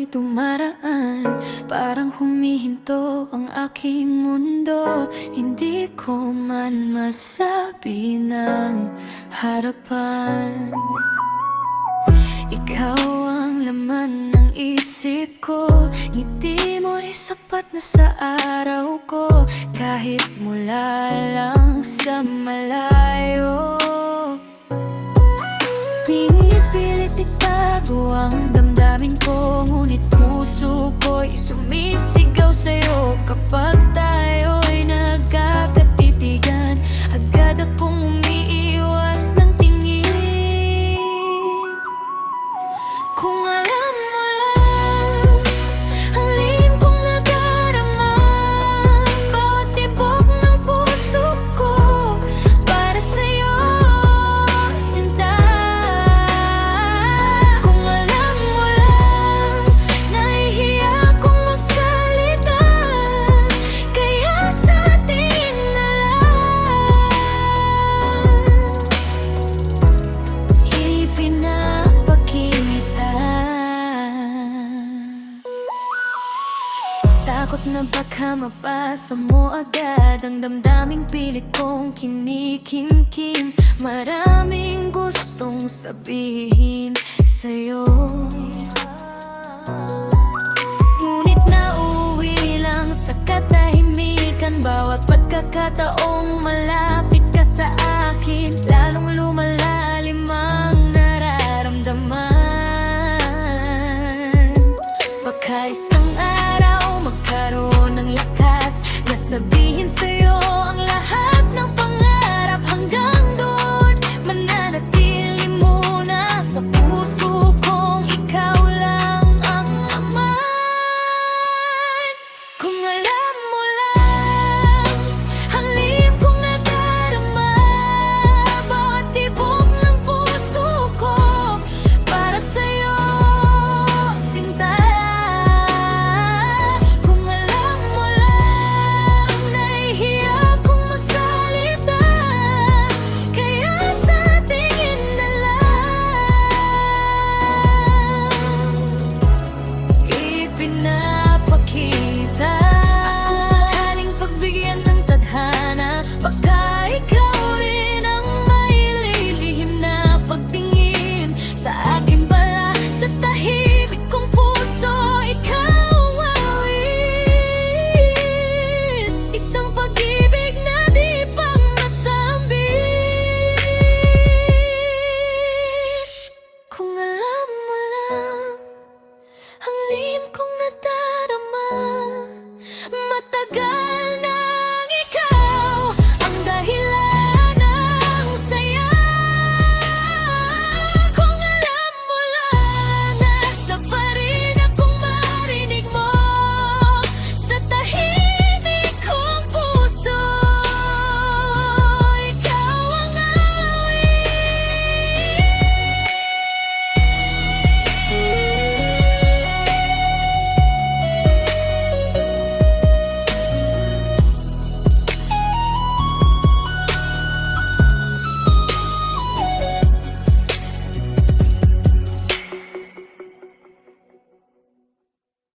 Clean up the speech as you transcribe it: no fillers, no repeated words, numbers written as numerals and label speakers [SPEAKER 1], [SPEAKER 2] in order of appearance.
[SPEAKER 1] dumaraan, parang humihinto ang aking mundo. Hindi ko man masabi ng harapan. Ikaw ang laman ng isip ko, ngiti mo'y sapat na sa araw ko. Kahit mula lang sa malayo, pinipilit itago ang damdamin ko, ngunit puso ko'y sumisigaw sa'yo. Kapag tayo'y nagkakatitigan, agad akong umiiwas ng tingin. Kung alam mo lang ang lihim kong nadarama, bawat tibok ng puso ko para sa'yo, sinta. Kung alam mo lang, nahihiya akong magsalita, kaya sa atin na lang ipinapakita. Takot na baka mapasa mo agad ang damdaming pilit kong kinikimkim. Maraming gustong sabihin sa'yo, ngunit nauuwi lang sa katahimikan. Bawat pagkakataong malapit ka sa akin, lalong lumalalim ang nararamdaman. Baka isang araw magkaroon ng lakas na sabihin